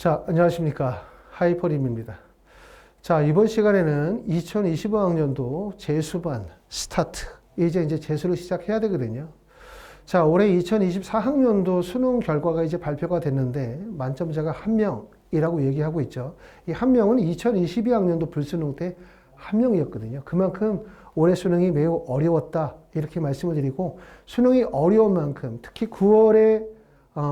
자, 안녕하십니까. 하이퍼림입니다. 자, 이번 시간에는 2025학년도 재수반 스타트. 이제 재수를 시작해야 되거든요. 자, 올해 2024학년도 수능 결과가 이제 발표가 됐는데 만점자가 1명이라고 얘기하고 있죠. 이 1명은 2022학년도 불수능 때 1명이었거든요. 그만큼 올해 수능이 매우 어려웠다. 이렇게 말씀을 드리고 수능이 어려운 만큼 특히 9월에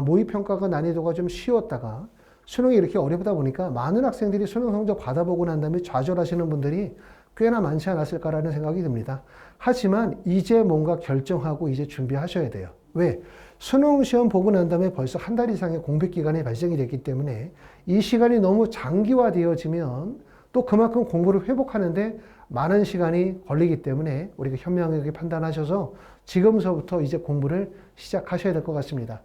모의평가가 난이도가 좀 쉬웠다가 수능이 이렇게 어렵다 보니까 많은 학생들이 수능 성적 받아보고 난 다음에 좌절하시는 분들이 꽤나 많지 않았을까라는 생각이 듭니다. 하지만 이제 뭔가 결정하고 이제 준비하셔야 돼요. 왜? 수능 시험 보고 난 다음에 벌써 한 달 이상의 공백 기간이 발생이 됐기 때문에 이 시간이 너무 장기화되어지면 또 그만큼 공부를 회복하는데 많은 시간이 걸리기 때문에 우리가 현명하게 판단하셔서 지금서부터 이제 공부를 시작하셔야 될 것 같습니다.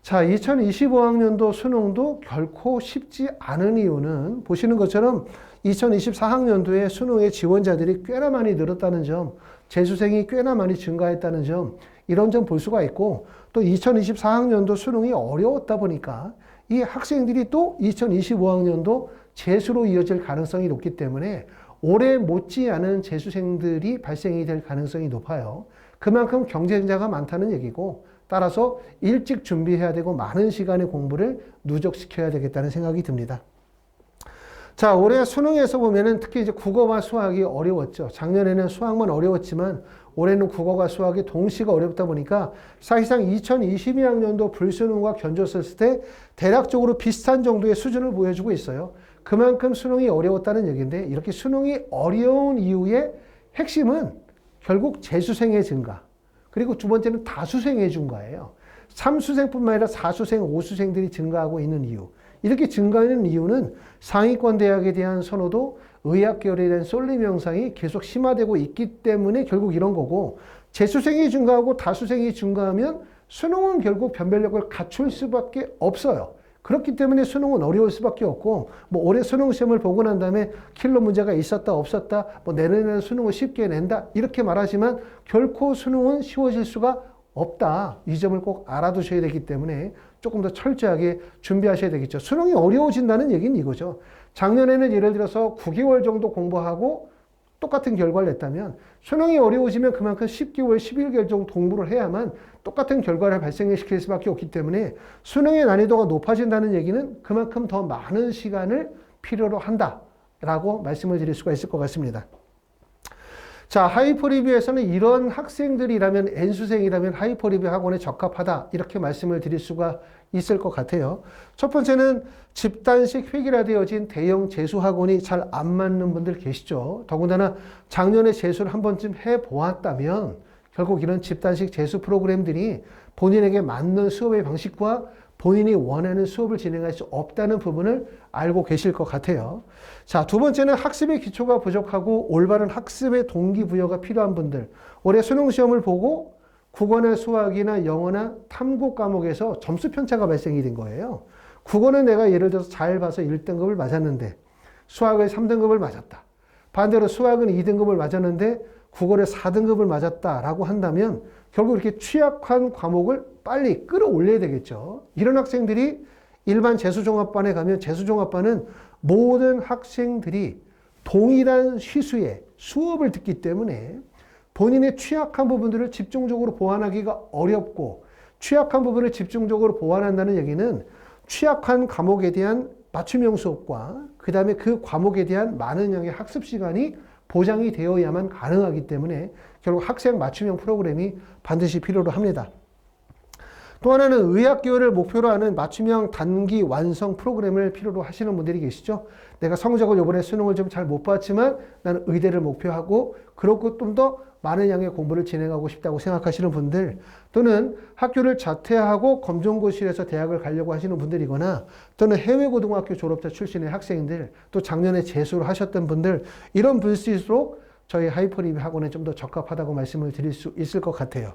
자, 2025학년도 수능도 결코 쉽지 않은 이유는 보시는 것처럼 2024학년도에 수능의 지원자들이 꽤나 많이 늘었다는 점, 재수생이 꽤나 많이 증가했다는 점, 이런 점 볼 수가 있고 또 2024학년도 수능이 어려웠다 보니까 이 학생들이 또 2025학년도 재수로 이어질 가능성이 높기 때문에 올해 못지않은 재수생들이 발생이 될 가능성이 높아요. 그만큼 경쟁자가 많다는 얘기고 따라서 일찍 준비해야 되고 많은 시간의 공부를 누적시켜야 되겠다는 생각이 듭니다. 자, 올해 수능에서 보면은 특히 이제 국어와 수학이 어려웠죠. 작년에는 수학만 어려웠지만 올해는 국어가 수학이 동시가 어렵다 보니까 사실상 2022학년도 불수능과 견줬을 때 대략적으로 비슷한 정도의 수준을 보여주고 있어요. 그만큼 수능이 어려웠다는 얘기인데 이렇게 수능이 어려운 이유의 핵심은 결국 재수생의 증가. 그리고 두 번째는 다수생의 증가예요. 3수생뿐만 아니라 4수생, 5수생들이 증가하고 있는 이유. 이렇게 증가하는 이유는 상위권 대학에 대한 선호도, 의학계열에 대한 쏠림 현상이 계속 심화되고 있기 때문에 결국 이런 거고 재수생이 증가하고 다수생이 증가하면 수능은 결국 변별력을 갖출 수밖에 없어요. 그렇기 때문에 수능은 어려울 수밖에 없고 뭐 올해 수능 시험을 보고 난 다음에 킬러 문제가 있었다 없었다 뭐 내년에는 수능을 쉽게 낸다 이렇게 말하지만 결코 수능은 쉬워질 수가 없다. 이 점을 꼭 알아두셔야 되기 때문에 조금 더 철저하게 준비하셔야 되겠죠. 수능이 어려워진다는 얘기는 이거죠. 작년에는 예를 들어서 9개월 정도 공부하고 똑같은 결과를 냈다면 수능이 어려워지면 그만큼 10개월, 11개월 정도 공부를 해야만 똑같은 결과를 발생시킬 수밖에 없기 때문에 수능의 난이도가 높아진다는 얘기는 그만큼 더 많은 시간을 필요로 한다라고 말씀을 드릴 수가 있을 것 같습니다. 자, 하이퍼리뷰에서는 이런 학생들이라면 N수생이라면 하이퍼리뷰 학원에 적합하다 이렇게 말씀을 드릴 수가 있을 것 같아요. 첫 번째는 집단식 획일화되어진 대형 재수학원이 잘 안 맞는 분들 계시죠. 더군다나 작년에 재수를 한 번쯤 해보았다면 결국 이런 집단식 재수 프로그램들이 본인에게 맞는 수업의 방식과 본인이 원하는 수업을 진행할 수 없다는 부분을 알고 계실 것 같아요. 자, 두 번째는 학습의 기초가 부족하고 올바른 학습의 동기부여가 필요한 분들. 올해 수능 시험을 보고 국어나 수학이나 영어나 탐구 과목에서 점수 편차가 발생이 된 거예요. 국어는 내가 예를 들어서 잘 봐서 1등급을 맞았는데 수학을 3등급을 맞았다. 반대로 수학은 2등급을 맞았는데 국어를 4등급을 맞았다라고 한다면 결국 이렇게 취약한 과목을 빨리 끌어올려야 되겠죠. 이런 학생들이 일반 재수종합반에 가면 재수종합반은 모든 학생들이 동일한 시수의 수업을 듣기 때문에 본인의 취약한 부분들을 집중적으로 보완하기가 어렵고 취약한 부분을 집중적으로 보완한다는 얘기는 취약한 과목에 대한 맞춤형 수업과 그 다음에 그 과목에 대한 많은 양의 학습 시간이 보장이 되어야만 가능하기 때문에 결국 학생 맞춤형 프로그램이 반드시 필요로 합니다. 또 하나는 의학 계열을 목표로 하는 맞춤형 단기 완성 프로그램을 필요로 하시는 분들이 계시죠. 내가 성적을 이번에 수능을 좀 잘 못 봤지만 나는 의대를 목표하고 그렇고 좀 더 많은 양의 공부를 진행하고 싶다고 생각하시는 분들 또는 학교를 자퇴하고 검정고시에서 대학을 가려고 하시는 분들이거나 또는 해외고등학교 졸업자 출신의 학생들 또 작년에 재수를 하셨던 분들 이런 분일수록 저희 하이퍼리뷰 학원에 좀 더 적합하다고 말씀을 드릴 수 있을 것 같아요.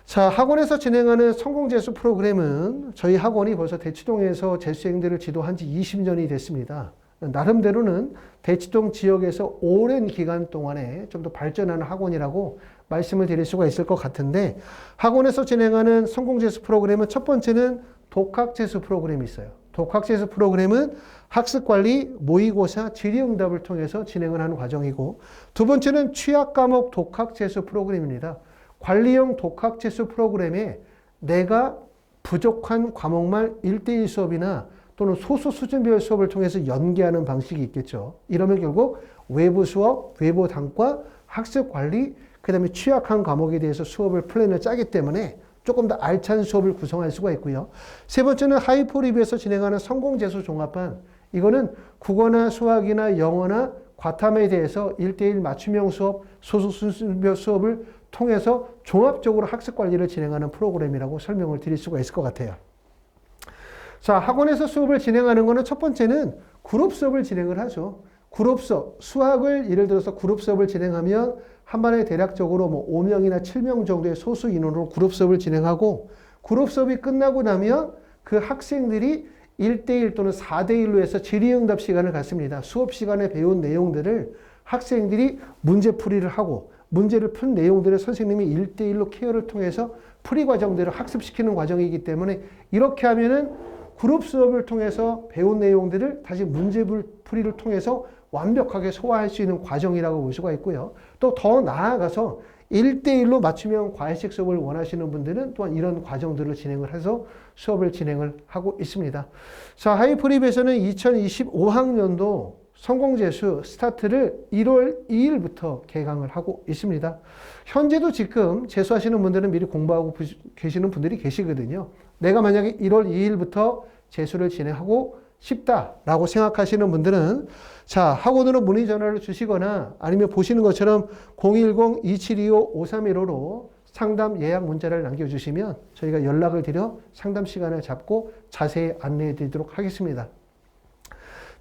자, 학원에서 진행하는 성공재수 프로그램은 저희 학원이 벌써 대치동에서 재수생들을 지도한 지 20년이 됐습니다. 나름대로는 대치동 지역에서 오랜 기간 동안에 좀 더 발전하는 학원이라고 말씀을 드릴 수가 있을 것 같은데 학원에서 진행하는 성공재수 프로그램은 첫 번째는 독학재수 프로그램이 있어요. 독학재수 프로그램은 학습관리, 모의고사, 질의응답을 통해서 진행을 하는 과정이고, 두 번째는 취약과목 독학재수 프로그램입니다. 관리형 독학재수 프로그램에 내가 부족한 과목만 1대1 수업이나 또는 소수 수준별 수업을 통해서 연계하는 방식이 있겠죠. 이러면 결국 외부 수업, 외부 단과, 학습관리, 그 다음에 취약한 과목에 대해서 수업을 플랜을 짜기 때문에 조금 더 알찬 수업을 구성할 수가 있고요. 세 번째는 하이포리뷰에서 진행하는 성공재수 종합반. 이거는 국어나 수학이나 영어나 과탐에 대해서 1대1 맞춤형 수업, 소수 수준별 수업을 통해서 종합적으로 학습관리를 진행하는 프로그램이라고 설명을 드릴 수가 있을 것 같아요. 자, 학원에서 수업을 진행하는 거는 첫 번째는 그룹 수업을 진행을 하죠. 그룹 수업, 수학을 예를 들어서 그룹 수업을 진행하면 한 반에 대략적으로 뭐 5명이나 7명 정도의 소수 인원으로 그룹 수업을 진행하고, 그룹 수업이 끝나고 나면 그 학생들이 1대1 또는 4대1로 해서 질의응답 시간을 갖습니다. 수업 시간에 배운 내용들을 학생들이 문제풀이를 하고, 문제를 푼 내용들을 선생님이 1대1로 케어를 통해서 풀이 과정들을 학습시키는 과정이기 때문에, 이렇게 하면은 그룹 수업을 통해서 배운 내용들을 다시 문제풀이를 통해서 완벽하게 소화할 수 있는 과정이라고 볼 수가 있고요. 또 더 나아가서 1대1로 맞춤형 과외식 수업을 원하시는 분들은 또한 이런 과정들을 진행을 해서 수업을 진행을 하고 있습니다. 자, 하이프립에서는 2025학년도 성공재수 스타트를 1월 2일부터 개강을 하고 있습니다. 현재도 지금 재수하시는 분들은 미리 공부하고 계시는 분들이 계시거든요. 내가 만약에 1월 2일부터 재수를 진행하고 싶다라고 생각하시는 분들은, 자, 학원으로 문의 전화를 주시거나 아니면 보시는 것처럼 010-2725-5315로 상담 예약 문자를 남겨주시면 저희가 연락을 드려 상담 시간을 잡고 자세히 안내해 드리도록 하겠습니다.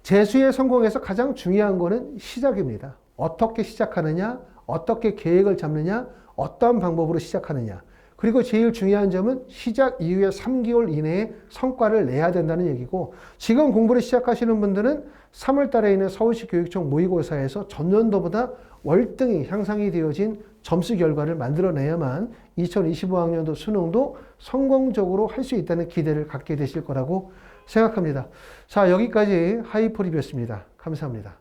재수에 성공해서 가장 중요한 거는 시작입니다. 어떻게 시작하느냐, 어떻게 계획을 잡느냐, 어떤 방법으로 시작하느냐. 그리고 제일 중요한 점은 시작 이후에 3개월 이내에 성과를 내야 된다는 얘기고, 지금 공부를 시작하시는 분들은 3월 달에 있는 서울시 교육청 모의고사에서 전년도보다 월등히 향상이 되어진 점수 결과를 만들어내야만 2025학년도 수능도 성공적으로 할 수 있다는 기대를 갖게 되실 거라고 생각합니다. 자, 여기까지 하이포리뷰였습니다. 감사합니다.